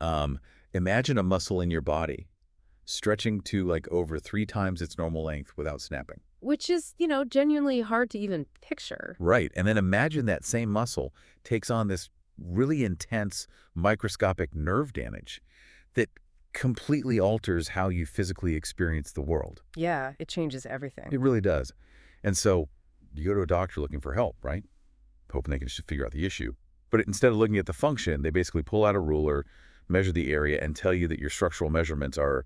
Um, Imagine a muscle in your body stretching to like over 3 times its normal length without snapping. Which is, genuinely hard to even picture. Right. And then imagine that same muscle takes on this really intense microscopic nerve damage that completely alters how you physically experience the world. Yeah, it changes everything. It really does. And so you go to a doctor looking for help, right? Hoping they can just figure out the issue. But instead of looking at the function, they basically pull out a ruler, measure the area, and tell you that your structural measurements are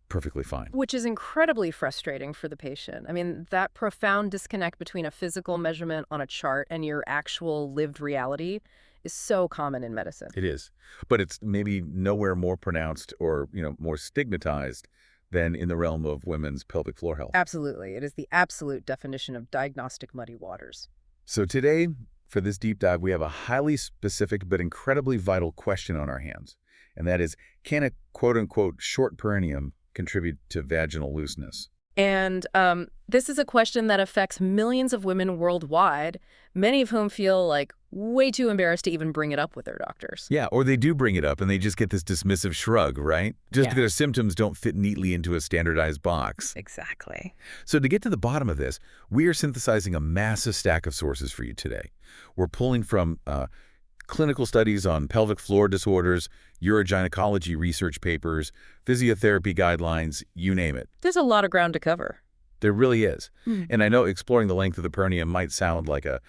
perfectly fine. Which is incredibly frustrating for the patient. I mean, that profound disconnect between a physical measurement on a chart and your actual lived reality is so common in medicine. It is. But it's maybe nowhere more pronounced or, more stigmatized than in the realm of women's pelvic floor health. Absolutely. It is the absolute definition of diagnostic muddy waters. So today, for this deep dive, we have a highly specific but incredibly vital question on our hands. And that is, can a quote-unquote short perineum contribute to vaginal looseness? And this is a question that affects millions of women worldwide, many of whom feel like way too embarrassed to even bring it up with their doctors. Yeah, or they do bring it up and they just get this dismissive shrug, right? Just Yeah. because their symptoms don't fit neatly into a standardized box. Exactly. So to get to the bottom of this, we are synthesizing a massive stack of sources for you today. We're pulling from clinical studies on pelvic floor disorders, urogynecology research papers, physiotherapy guidelines, you name it. There's a lot of ground to cover. There really is. Hmm. And I know exploring the length of the perineum might sound like a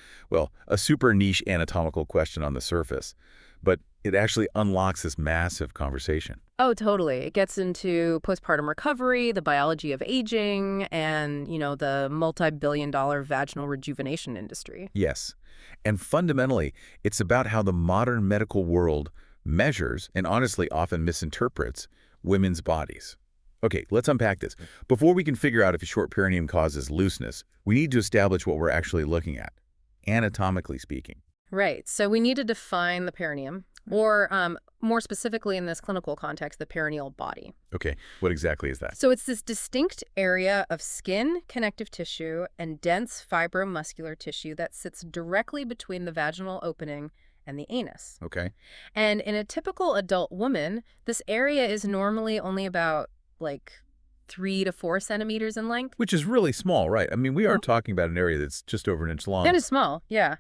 super niche anatomical question on the surface, but it actually unlocks this massive conversation. Oh, totally. It gets into postpartum recovery, the biology of aging, and, the multi-billion-dollar vaginal rejuvenation industry. Yes. And fundamentally, it's about how the modern medical world measures and honestly often misinterprets women's bodies. Okay, let's unpack this. Before we can figure out if a short perineum causes looseness, we need to establish what we're actually looking at, anatomically speaking. Right. So we need to define the perineum, or more specifically in this clinical context, the perineal body. Okay, what exactly is that? So it's this distinct area of skin, connective tissue, and dense fibromuscular tissue that sits directly between the vaginal opening and the anus. Okay. And in a typical adult woman, this area is normally only about, 3 to 4 centimeters in length. Which is really small, right? I mean, we are talking about an area that's just over an inch long. That is small, yeah.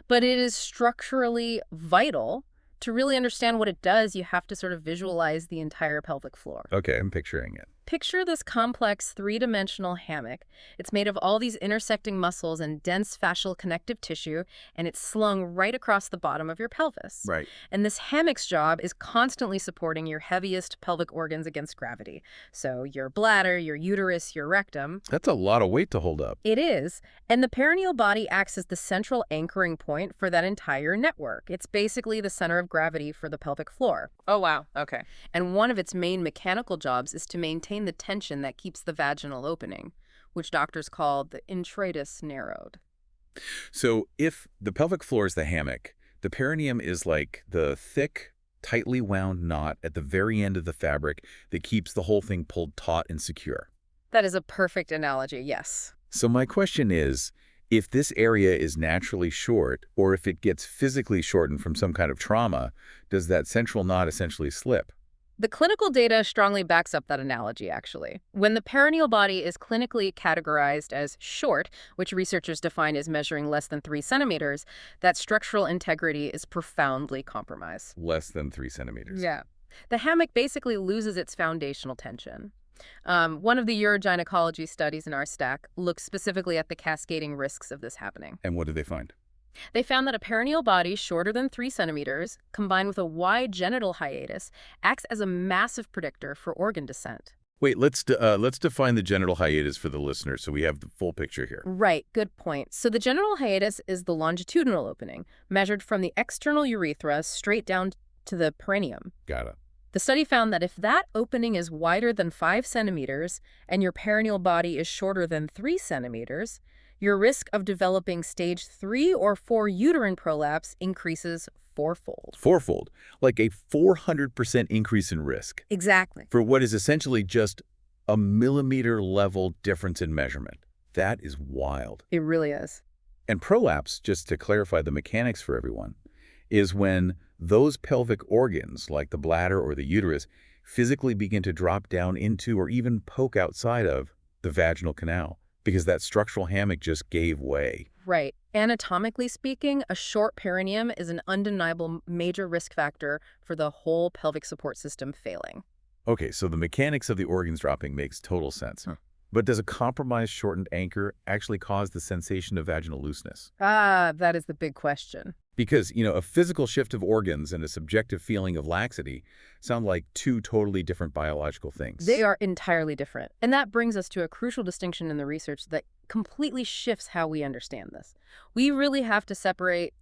But it is structurally vital. To really understand what it does, you have to sort of visualize the entire pelvic floor. Okay, I'm picturing it. Picture this complex three-dimensional hammock. It's made of all these intersecting muscles and dense fascial connective tissue, and it's slung right across the bottom of your pelvis. Right. And this hammock's job is constantly supporting your heaviest pelvic organs against gravity. So your bladder, your uterus, your rectum. That's a lot of weight to hold up. It is. And the perineal body acts as the central anchoring point for that entire network. It's basically the center of gravity for the pelvic floor. Oh, wow. Okay. And one of its main mechanical jobs is to maintain the tension that keeps the vaginal opening, which doctors call the introitus narrowed. So if the pelvic floor is the hammock, the perineum is like the thick, tightly wound knot at the very end of the fabric that keeps the whole thing pulled taut and secure. That is a perfect analogy, yes. So my question is, if this area is naturally short, or if it gets physically shortened from some kind of trauma, does that central knot essentially slip? The clinical data strongly backs up that analogy, actually. When the perineal body is clinically categorized as short, which researchers define as measuring less than 3 centimeters, that structural integrity is profoundly compromised. Less than 3 centimeters. Yeah. The hammock basically loses its foundational tension. One of the urogynecology studies in our stack looks specifically at the cascading risks of this happening. And what did they find? They found that a perineal body shorter than 3 centimeters, combined with a wide genital hiatus, acts as a massive predictor for organ descent. Wait, let's define the genital hiatus for the listeners so we have the full picture here. Right, good point. So the genital hiatus is the longitudinal opening, measured from the external urethra straight down to the perineum. Got it. The study found that if that opening is wider than 5 centimeters and your perineal body is shorter than 3 centimeters, your risk of developing stage 3 or 4 uterine prolapse increases fourfold. Fourfold, like a 400% increase in risk Exactly. for what is essentially just a millimeter level difference in measurement. That is wild. It really is. And prolapse, just to clarify the mechanics for everyone, is when those pelvic organs, like the bladder or the uterus, physically begin to drop down into or even poke outside of the vaginal canal because that structural hammock just gave way. Right. Anatomically speaking, a short perineum is an undeniable major risk factor for the whole pelvic support system failing. Okay, so the mechanics of the organs dropping makes total sense. But does a compromised shortened anchor actually cause the sensation of vaginal looseness? Ah, that is the big question. Because, a physical shift of organs and a subjective feeling of laxity sound like two totally different biological things. They are entirely different. And that brings us to a crucial distinction in the research that completely shifts how we understand this. We really have to separate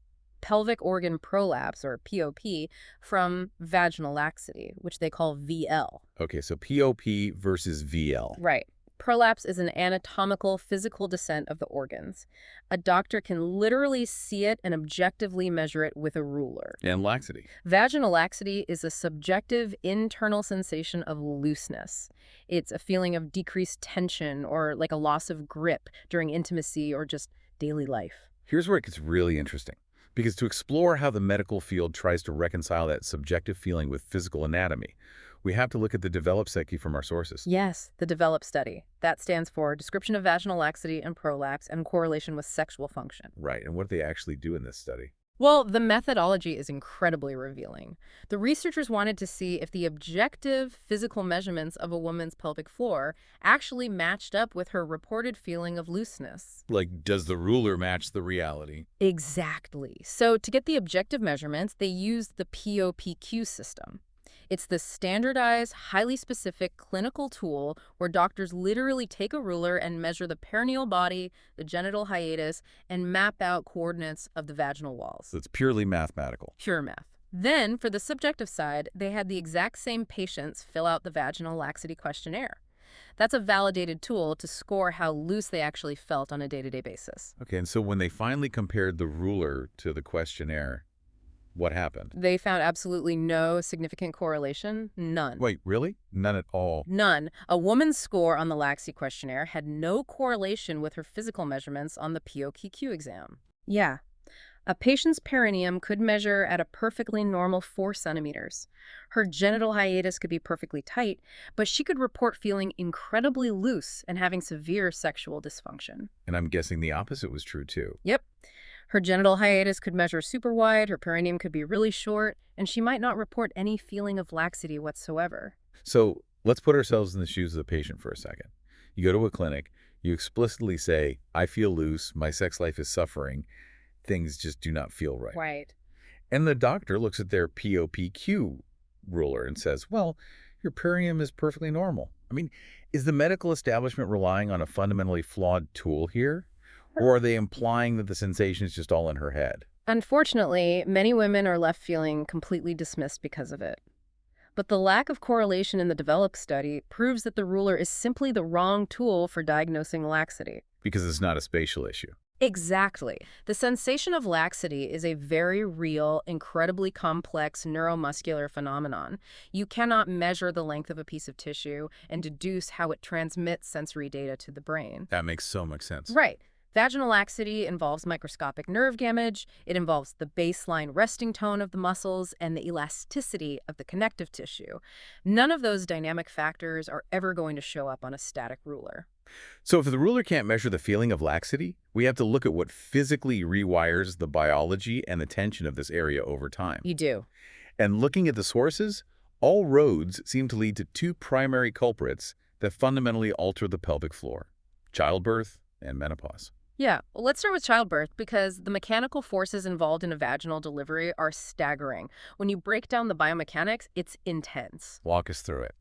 pelvic organ prolapse, or POP, from vaginal laxity, which they call VL. Okay, so POP versus VL. Right. Prolapse is an anatomical, physical descent of the organs. A doctor can literally see it and objectively measure it with a ruler. And laxity. Vaginal laxity is a subjective internal sensation of looseness. It's a feeling of decreased tension or like a loss of grip during intimacy or just daily life. Here's where it gets really interesting. Because to explore how the medical field tries to reconcile that subjective feeling with physical anatomy, we have to look at the developed psyche from our sources. Yes, the developed study. That stands for Description of Vaginal Laxity and Prolapse and Correlation with Sexual Function. Right, and what do they actually do in this study? Well, the methodology is incredibly revealing. The researchers wanted to see if the objective physical measurements of a woman's pelvic floor actually matched up with her reported feeling of looseness. Like, does the ruler match the reality? Exactly. So to get the objective measurements, they used the POPQ system. It's the standardized, highly specific clinical tool where doctors literally take a ruler and measure the perineal body, the genital hiatus, and map out coordinates of the vaginal walls. So it's purely mathematical. Pure math. Then, for the subjective side, they had the exact same patients fill out the vaginal laxity questionnaire. That's a validated tool to score how loose they actually felt on a day-to-day basis. Okay, and so when they finally compared the ruler to the questionnaire, what happened? They found absolutely no significant correlation. None. Wait, really? None at all? None. A woman's score on the Laxi questionnaire had no correlation with her physical measurements on the POPQ exam. Yeah. A patient's perineum could measure at a perfectly normal 4 centimeters. Her genital hiatus could be perfectly tight, but she could report feeling incredibly loose and having severe sexual dysfunction. And I'm guessing the opposite was true, too. Yep. Her genital hiatus could measure super wide, her perineum could be really short, and she might not report any feeling of laxity whatsoever. So let's put ourselves in the shoes of the patient for a second. You go to a clinic, you explicitly say, I feel loose, my sex life is suffering, things just do not feel right. Right. And the doctor looks at their POPQ ruler and says, well, your perineum is perfectly normal. I mean, is the medical establishment relying on a fundamentally flawed tool here? Or are they implying that the sensation is just all in her head? Unfortunately, many women are left feeling completely dismissed because of it. But the lack of correlation in the developed study proves that the ruler is simply the wrong tool for diagnosing laxity. Because it's not a spatial issue. Exactly. The sensation of laxity is a very real, incredibly complex neuromuscular phenomenon. You cannot measure the length of a piece of tissue and deduce how it transmits sensory data to the brain. That makes so much sense. Right. Vaginal laxity involves microscopic nerve damage, it involves the baseline resting tone of the muscles, and the elasticity of the connective tissue. None of those dynamic factors are ever going to show up on a static ruler. So if the ruler can't measure the feeling of laxity, we have to look at what physically rewires the biology and the tension of this area over time. You do. And looking at the sources, all roads seem to lead to two primary culprits that fundamentally alter the pelvic floor: childbirth and menopause. Yeah, well, let's start with childbirth because the mechanical forces involved in a vaginal delivery are staggering. When you break down the biomechanics, it's intense. Walk us through it.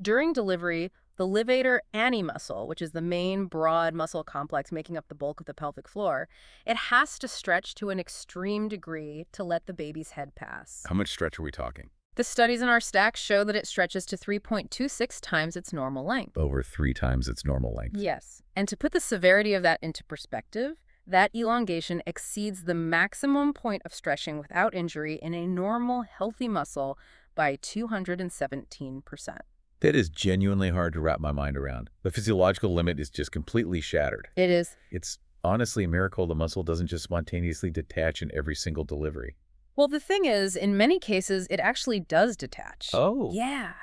During delivery, the levator ani muscle, which is the main broad muscle complex making up the bulk of the pelvic floor, it has to stretch to an extreme degree to let the baby's head pass. How much stretch are we talking? The studies in our stack show that it stretches to 3.26 times its normal length. Over 3 times its normal length. Yes. And to put the severity of that into perspective, that elongation exceeds the maximum point of stretching without injury in a normal, healthy muscle by 217%. That is genuinely hard to wrap my mind around. The physiological limit is just completely shattered. It is. It's honestly a miracle the muscle doesn't just spontaneously detach in every single delivery. Well, the thing is, in many cases, it actually does detach. Oh. Yeah.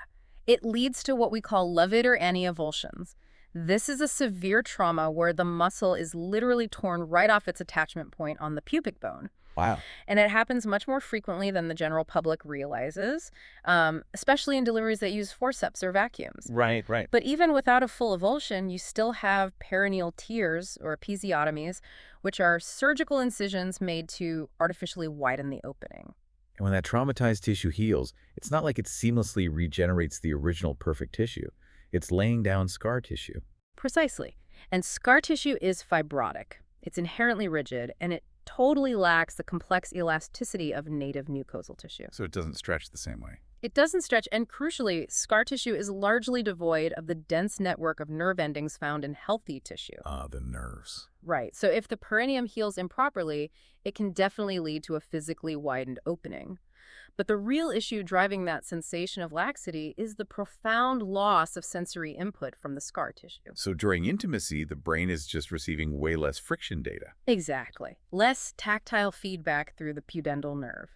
It leads to what we call levator aneavulsions. This is a severe trauma where the muscle is literally torn right off its attachment point on the pubic bone. Wow. And it happens much more frequently than the general public realizes, especially in deliveries that use forceps or vacuums. Right, right. But even without a full avulsion, you still have perineal tears or episiotomies, which are surgical incisions made to artificially widen the opening. And when that traumatized tissue heals, it's not like it seamlessly regenerates the original perfect tissue. It's laying down scar tissue. Precisely. And scar tissue is fibrotic. It's inherently rigid, and it totally lacks the complex elasticity of native mucosal tissue. So it doesn't stretch the same way. It doesn't stretch, and crucially, scar tissue is largely devoid of the dense network of nerve endings found in healthy tissue. Ah, the nerves. Right. So if the perineum heals improperly, it can definitely lead to a physically widened opening. But the real issue driving that sensation of laxity is the profound loss of sensory input from the scar tissue. So during intimacy, the brain is just receiving way less friction data. Exactly. Less tactile feedback through the pudendal nerve.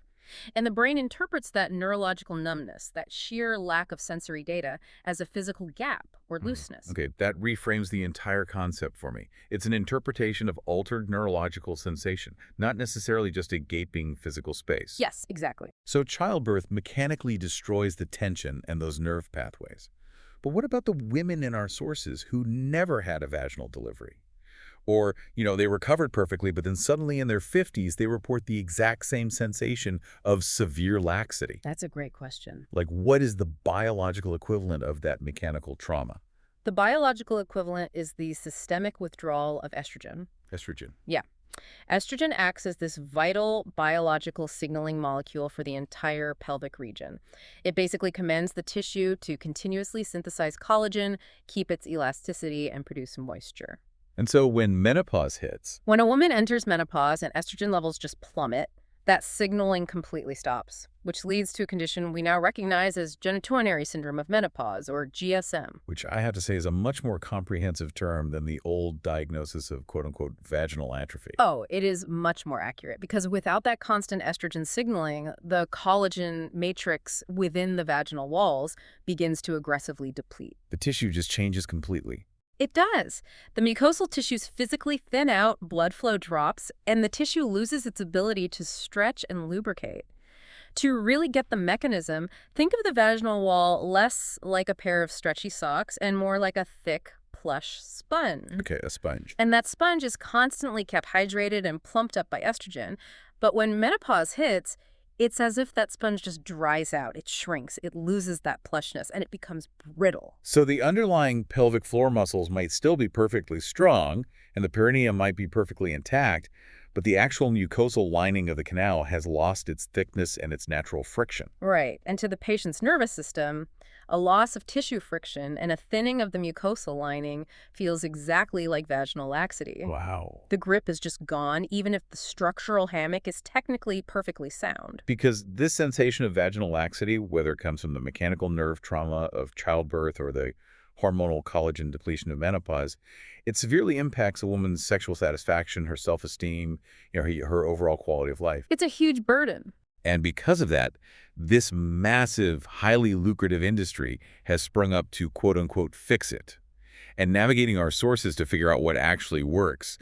And the brain interprets that neurological numbness, that sheer lack of sensory data, as a physical gap or looseness. Okay, that reframes the entire concept for me. It's an interpretation of altered neurological sensation, not necessarily just a gaping physical space. Yes, exactly. So childbirth mechanically destroys the tension and those nerve pathways. But what about the women in our sources who never had a vaginal delivery? Or, they recovered perfectly, but then suddenly in their 50s, they report the exact same sensation of severe laxity. That's a great question. Like, what is the biological equivalent of that mechanical trauma? The biological equivalent is the systemic withdrawal of estrogen. Estrogen. Yeah. Estrogen acts as this vital biological signaling molecule for the entire pelvic region. It basically commands the tissue to continuously synthesize collagen, keep its elasticity, and produce moisture. And so when menopause hits, When a woman enters menopause and estrogen levels just plummet, that signaling completely stops, which leads to a condition we now recognize as genitourinary syndrome of menopause, or GSM. which I have to say is a much more comprehensive term than the old diagnosis of quote-unquote vaginal atrophy. Oh, it is much more accurate because without that constant estrogen signaling, the collagen matrix within the vaginal walls begins to aggressively deplete. The tissue just changes completely. It does. The mucosal tissues physically thin out, blood flow drops, and the tissue loses its ability to stretch and lubricate. To really get the mechanism, think of the vaginal wall less like a pair of stretchy socks and more like a thick, plush sponge. Okay, a sponge. And that sponge is constantly kept hydrated and plumped up by estrogen. But when menopause hits, it's as if that sponge just dries out. It shrinks, it loses that plushness, and it becomes brittle. So the underlying pelvic floor muscles might still be perfectly strong, and the perineum might be perfectly intact, but the actual mucosal lining of the canal has lost its thickness and its natural friction. Right. And to the patient's nervous system, a loss of tissue friction and a thinning of the mucosal lining feels exactly like vaginal laxity. Wow. The grip is just gone, even if the structural hammock is technically perfectly sound. Because this sensation of vaginal laxity, whether it comes from the mechanical nerve trauma of childbirth or the hormonal collagen depletion of menopause, it severely impacts a woman's sexual satisfaction, her self-esteem, her overall quality of life. It's a huge burden. And because of that, this massive, highly lucrative industry has sprung up to quote-unquote fix it. And navigating our sources to figure out what actually works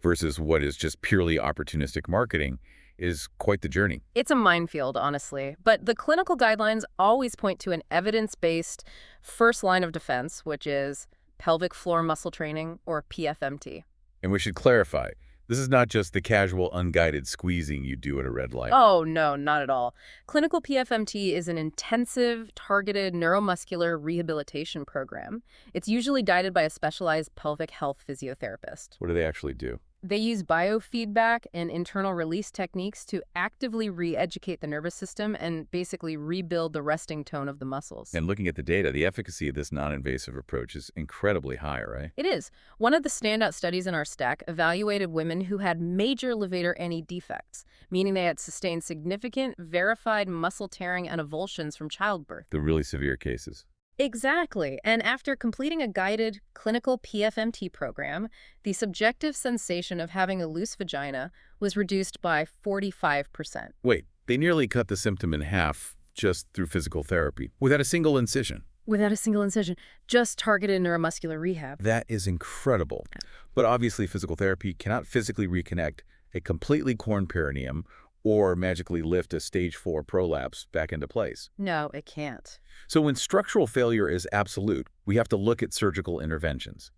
versus what is just purely opportunistic marketing is quite the journey. It's a minefield, honestly. But the clinical guidelines always point to an evidence-based first line of defense, which is pelvic floor muscle training, or PFMT. And we should clarify, this is not just the casual, unguided squeezing you do at a red light. Oh, no, not at all. Clinical PFMT is an intensive, targeted neuromuscular rehabilitation program. It's usually guided by a specialized pelvic health physiotherapist. What do they actually do? They use biofeedback and internal release techniques to actively re-educate the nervous system and basically rebuild the resting tone of the muscles. And looking at the data, the efficacy of this non-invasive approach is incredibly high, right? It is. One of the standout studies in our stack evaluated women who had major levator any defects, meaning they had sustained significant, verified muscle tearing and avulsions from childbirth. The really severe cases. Exactly. And after completing a guided clinical PFMT program, the subjective sensation of having a loose vagina was reduced by 45%. Wait, They nearly cut the symptom in half just through physical therapy, without a single incision. Without a single incision, just targeted neuromuscular rehab. That is incredible. But obviously, physical therapy cannot physically reconnect a completely torn perineum or magically lift a stage 4 prolapse back into place. No, it can't. So when structural failure is absolute, we have to look at surgical interventions.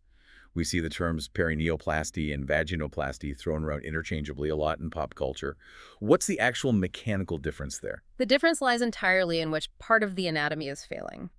We see the terms perineoplasty and vaginoplasty thrown around interchangeably a lot in pop culture. What's the actual mechanical difference there? The difference lies entirely in which part of the anatomy is failing.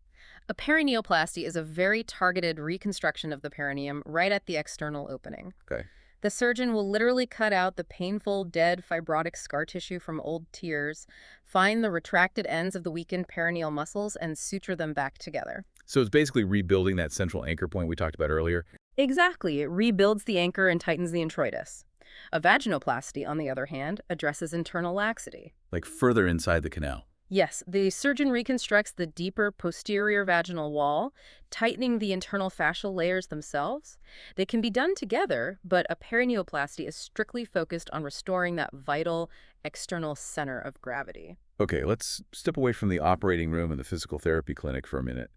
A perineoplasty is a very targeted reconstruction of the perineum right at the external opening. Okay. The surgeon will literally cut out the painful, dead, fibrotic scar tissue from old tears, find the retracted ends of the weakened perineal muscles, and suture them back together. So it's basically rebuilding that central anchor point we talked about earlier. Exactly. It rebuilds the anchor and tightens the introitus. A vaginoplasty, on the other hand, addresses internal laxity. Like further inside the canal. Yes, the surgeon reconstructs the deeper posterior vaginal wall, tightening the internal fascial layers themselves. They can be done together, but a perineoplasty is strictly focused on restoring that vital external center of gravity. Okay, let's step away from the operating room and the physical therapy clinic for a minute.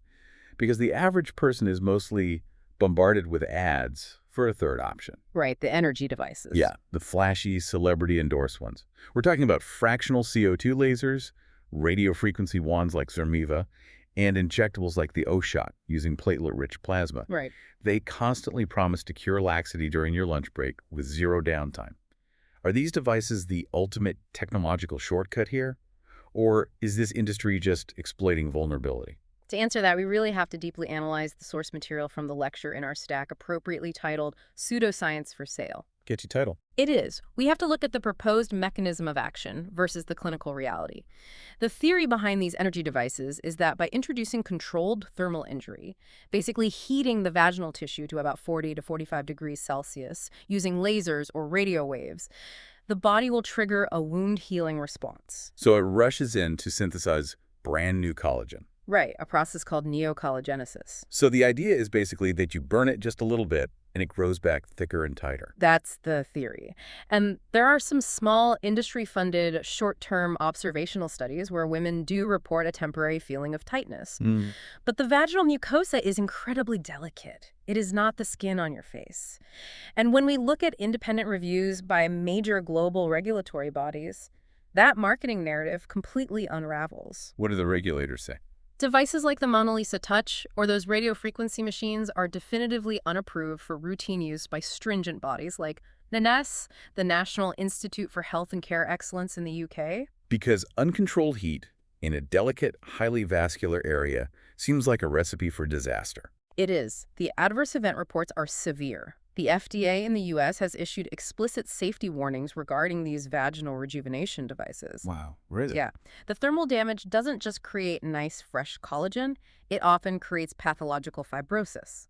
Because the average person is mostly bombarded with ads for a third option. Right, the energy devices. Yeah, the flashy, celebrity-endorsed ones. We're talking about fractional CO2 lasers, radiofrequency wands like Zermiva, and injectables like the O-Shot using platelet-rich plasma. Right. They constantly promise to cure laxity during your lunch break with zero downtime. Are these devices the ultimate technological shortcut here? Or is this industry just exploiting vulnerability? To answer that, we really have to deeply analyze the source material from the lecture in our stack, appropriately titled Pseudoscience for Sale. Catchy title. It is. We have to look at the proposed mechanism of action versus the clinical reality. The theory behind these energy devices is that by introducing controlled thermal injury, basically heating the vaginal tissue to about 40 to 45 degrees Celsius using lasers or radio waves, the body will trigger a wound healing response. So it rushes in to synthesize brand new collagen. Right, a process called neocollagenesis. So the idea is basically that you burn it just a little bit and it grows back thicker and tighter. That's the theory. And there are some small industry-funded short-term observational studies where women do report a temporary feeling of tightness. But the vaginal mucosa is incredibly delicate. It is not the skin on your face. And when we look at independent reviews by major global regulatory bodies, that marketing narrative completely unravels. What do the regulators say? Devices like the Mona Lisa Touch or those radiofrequency machines are definitively unapproved for routine use by stringent bodies like NINES, the National Institute for Health and Care Excellence in the UK. Because uncontrolled heat in a delicate, highly vascular area seems like a recipe for disaster. It is. The adverse event reports are severe. The FDA in the U.S. has issued explicit safety warnings regarding these vaginal rejuvenation devices. Wow, really? Yeah. The thermal damage doesn't just create nice, fresh collagen. It often creates pathological fibrosis.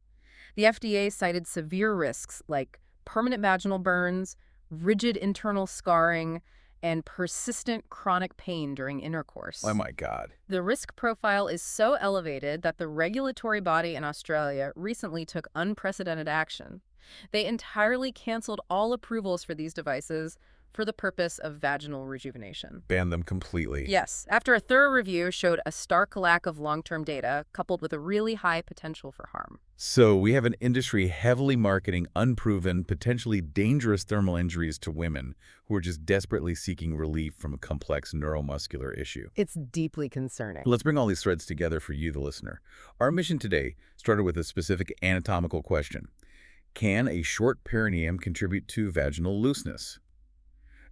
The FDA cited severe risks like permanent vaginal burns, rigid internal scarring, and persistent chronic pain during intercourse. Oh my God. The risk profile is so elevated that the regulatory body in Australia recently took unprecedented action. They entirely canceled all approvals for these devices for the purpose of vaginal rejuvenation. Ban them completely. Yes, after a thorough review showed a stark lack of long-term data coupled with a really high potential for harm. So we have an industry heavily marketing unproven, potentially dangerous thermal injuries to women who are just desperately seeking relief from a complex neuromuscular issue. It's deeply concerning. Let's bring all these threads together for you, the listener. Our mission today started with a specific anatomical question. Can a short perineum contribute to vaginal looseness?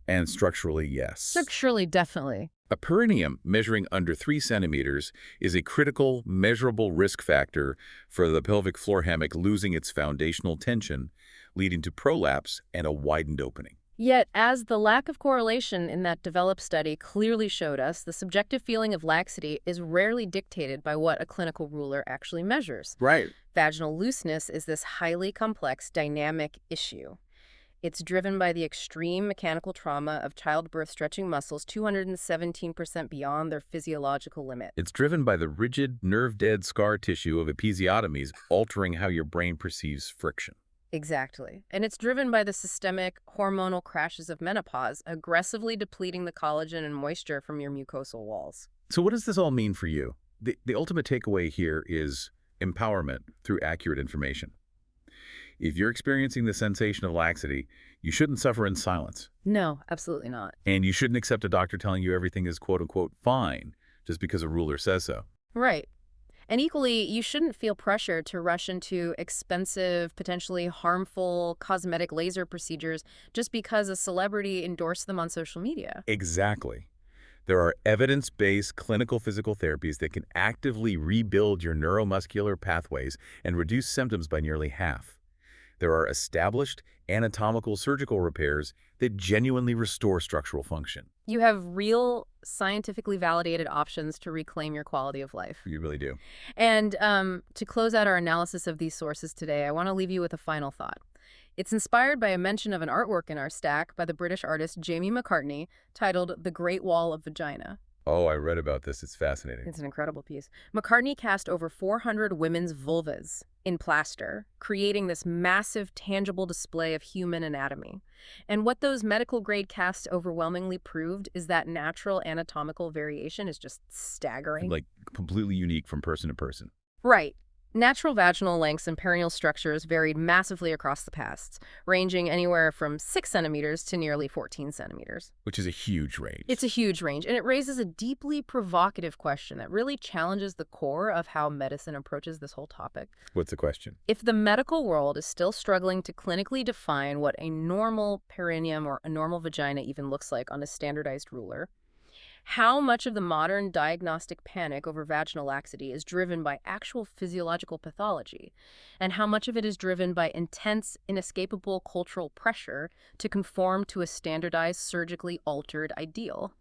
And structurally, yes. Structurally, definitely. A perineum measuring under 3 centimeters is a critical, measurable risk factor for the pelvic floor hammock losing its foundational tension, leading to prolapse and a widened opening. Yet, as the lack of correlation in that developed study clearly showed us, the subjective feeling of laxity is rarely dictated by what a clinical ruler actually measures. Right. Vaginal looseness is this highly complex, dynamic issue. It's driven by the extreme mechanical trauma of childbirth stretching muscles 217% beyond their physiological limit. It's driven by the rigid, nerve-dead scar tissue of episiotomies altering how your brain perceives friction. Exactly. And it's driven by the systemic hormonal crashes of menopause, aggressively depleting the collagen and moisture from your mucosal walls. So what does this all mean for you? The ultimate takeaway here is empowerment through accurate information. If you're experiencing the sensation of laxity, you shouldn't suffer in silence. No, absolutely not. And you shouldn't accept a doctor telling you everything is quote-unquote fine just because a ruler says so. Right. And equally, you shouldn't feel pressure to rush into expensive, potentially harmful cosmetic laser procedures just because a celebrity endorsed them on social media. Exactly. There are evidence-based clinical physical therapies that can actively rebuild your neuromuscular pathways and reduce symptoms by nearly half. There are established anatomical surgical repairs that genuinely restore structural function. You have real, scientifically validated options to reclaim your quality of life. You really do. And to close out our analysis of these sources today, I want to leave you with a final thought. It's inspired by a mention of an artwork in our stack by the British artist Jamie McCartney titled The Great Wall of Vagina. Oh, I read about this. It's fascinating. It's an incredible piece. McCartney cast over 400 women's vulvas in plaster, creating this massive, tangible display of human anatomy. And what those medical-grade casts overwhelmingly proved is that natural anatomical variation is just staggering. Like completely unique from person to person. Right. Natural vaginal lengths and perineal structures varied massively across the pasts, ranging anywhere from 6 centimeters to nearly 14 centimeters. Which is a huge range. It's a huge range, and it raises a deeply provocative question that really challenges the core of how medicine approaches this whole topic. What's the question? If the medical world is still struggling to clinically define what a normal perineum or a normal vagina even looks like on a standardized ruler, how much of the modern diagnostic panic over vaginal laxity is driven by actual physiological pathology, and how much of it is driven by intense, inescapable cultural pressure to conform to a standardized, surgically altered ideal?